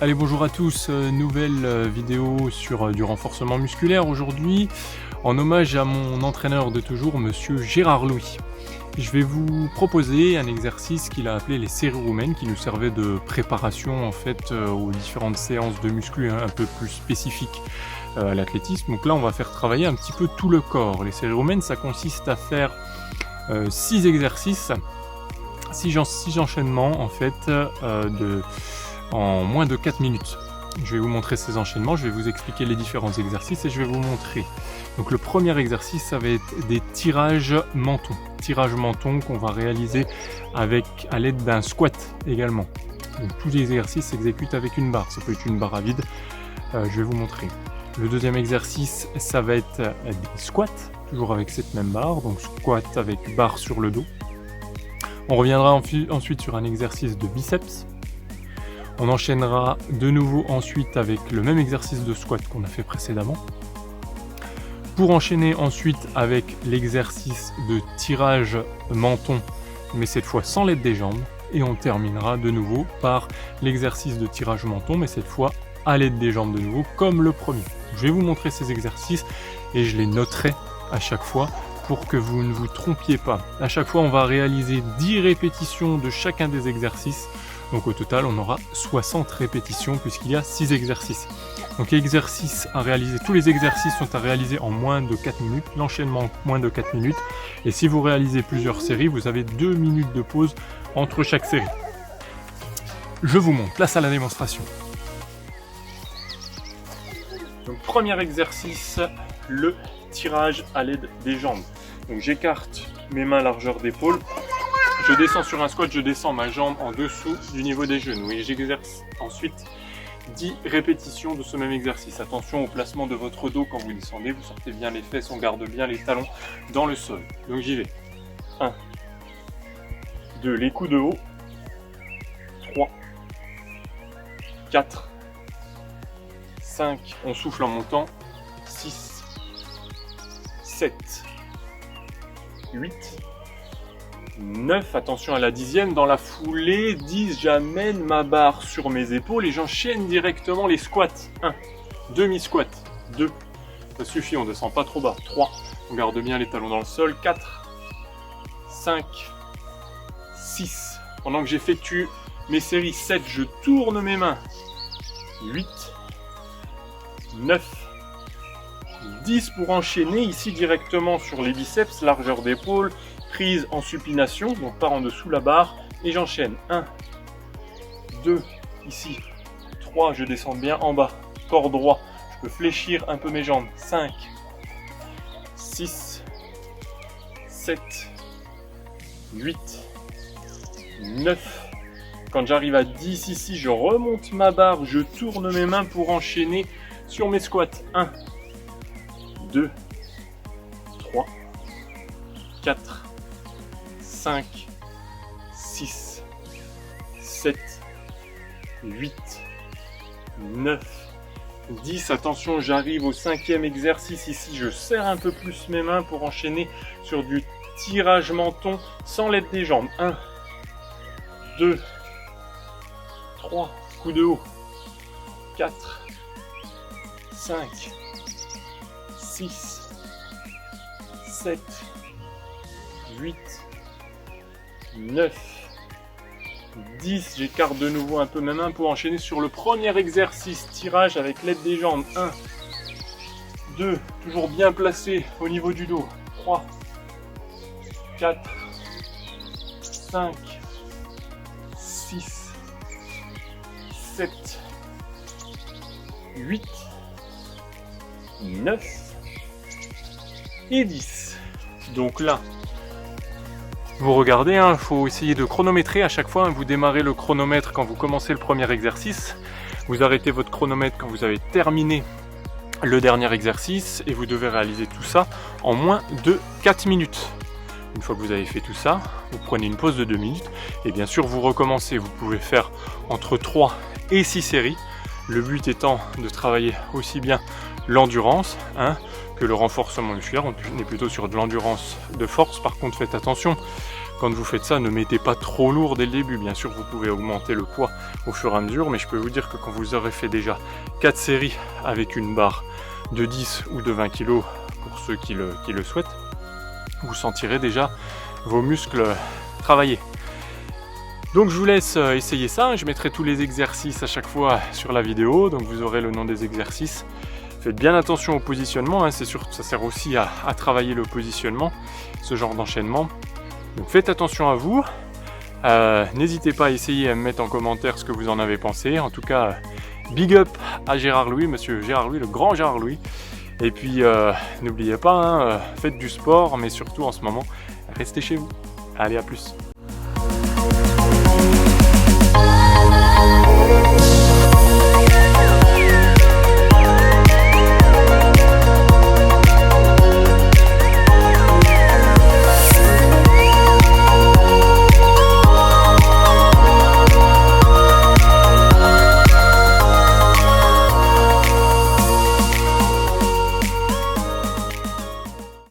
Allez, bonjour à tous, nouvelle vidéo sur du renforcement musculaire aujourd'hui, en hommage à mon entraîneur de toujours, monsieur Gérard Louis. Je vais vous proposer un exercice qu'il a appelé les séries roumaines, qui nous servait de préparation en fait aux différentes séances de muscu un peu plus spécifiques à l'athlétisme. Donc là, on va faire travailler un petit peu tout le corps. Les séries roumaines, ça consiste à faire 6 exercices, 6 enchaînements en fait en moins de 4 minutes. Je vais vous montrer ces enchaînements, je vais vous expliquer les différents exercices et je vais vous montrer. Donc le premier exercice, ça va être des tirages menton. Tirages menton qu'on va réaliser à l'aide d'un squat également. Donc tous les exercices s'exécutent avec une barre, ça peut être une barre à vide, je vais vous montrer. Le deuxième exercice, ça va être des squats, toujours avec cette même barre, donc squat avec barre sur le dos. On reviendra ensuite sur un exercice de biceps. On enchaînera de nouveau ensuite avec le même exercice de squat qu'on a fait précédemment. Pour enchaîner ensuite avec l'exercice de tirage menton, mais cette fois sans l'aide des jambes. Et on terminera de nouveau par l'exercice de tirage menton, mais cette fois à l'aide des jambes de nouveau, comme le premier. Je vais vous montrer ces exercices et je les noterai à chaque fois pour que vous ne vous trompiez pas. À chaque fois, on va réaliser 10 répétitions de chacun des exercices. Donc au total, on aura 60 répétitions puisqu'il y a 6 exercices. Donc exercices à réaliser, tous les exercices sont à réaliser en moins de 4 minutes, l'enchaînement moins de 4 minutes. Et si vous réalisez plusieurs séries, vous avez 2 minutes de pause entre chaque série. Je vous montre, place à la démonstration. Donc premier exercice, le tirage à l'aide des jambes. Donc j'écarte mes mains largeur d'épaule. Je descends sur un squat, je descends ma jambe en dessous du niveau des genoux et j'exerce ensuite 10 répétitions de ce même exercice. Attention au placement de votre dos quand vous descendez, vous sortez bien les fesses, on garde bien les talons dans le sol. Donc j'y vais. 1, 2, les coups de haut. 3, 4, 5, on souffle en montant. 6, 7, 8, 9, attention à la 10e, dans la foulée, 10, j'amène ma barre sur mes épaules et j'enchaîne directement les squats. 1, demi-squat, 2, ça suffit, on ne descend pas trop bas. 3, on garde bien les talons dans le sol. 4, 5, 6, pendant que j'effectue mes séries. 7, je tourne mes mains. 8, 9, 10 pour enchaîner ici directement sur les biceps, largeur d'épaule, prise en supination, donc par en dessous la barre, et j'enchaîne. 1, 2, ici, 3, je descends bien en bas, corps droit, je peux fléchir un peu mes jambes. 5, 6, 7, 8, 9, quand j'arrive à 10 ici, je remonte ma barre, je tourne mes mains pour enchaîner sur mes squats. 1, 2, 3, 4, 5, 6, 7, 8, 9, 10. Attention, j'arrive au 5e exercice ici. Je serre un peu plus mes mains pour enchaîner sur du tirage menton sans l'aide des jambes. 1, 2, 3, coup de haut. 4, 5, 6, 7, 8, 9, 10, j'écarte de nouveau un peu mes mains pour enchaîner sur le premier exercice, tirage avec l'aide des jambes. 1, 2, toujours bien placé au niveau du dos. 3, 4, 5, 6, 7, 8, 9 et 10. Donc là, vous regardez, il faut essayer de chronométrer à chaque fois. Vous démarrez le chronomètre quand vous commencez le premier exercice. Vous arrêtez votre chronomètre quand vous avez terminé le dernier exercice. Et vous devez réaliser tout ça en moins de 4 minutes. Une fois que vous avez fait tout ça, vous prenez une pause de 2 minutes. Et bien sûr, vous recommencez. Vous pouvez faire entre 3 et 6 séries. Le but étant de travailler aussi bien l'endurance que le renforcement musculaire. On est plutôt sur de l'endurance de force. Par contre, faites attention quand vous faites ça, ne mettez pas trop lourd dès le début. Bien sûr, vous pouvez augmenter le poids au fur et à mesure, mais je peux vous dire que quand vous aurez fait déjà 4 séries avec une barre de 10 ou de 20 kg pour ceux qui le souhaitent, vous sentirez déjà vos muscles travailler. Donc je vous laisse essayer ça, je mettrai tous les exercices à chaque fois sur la vidéo, donc vous aurez le nom des exercices. Faites bien attention au positionnement, hein, c'est sûr que ça sert aussi à travailler le positionnement, ce genre d'enchaînement. Donc faites attention à vous, n'hésitez pas à essayer à me mettre en commentaire ce que vous en avez pensé. En tout cas, big up à Gérard Louis, monsieur Gérard Louis, le grand Gérard Louis. Et puis n'oubliez pas, hein, faites du sport, mais surtout en ce moment, restez chez vous. Allez, à plus.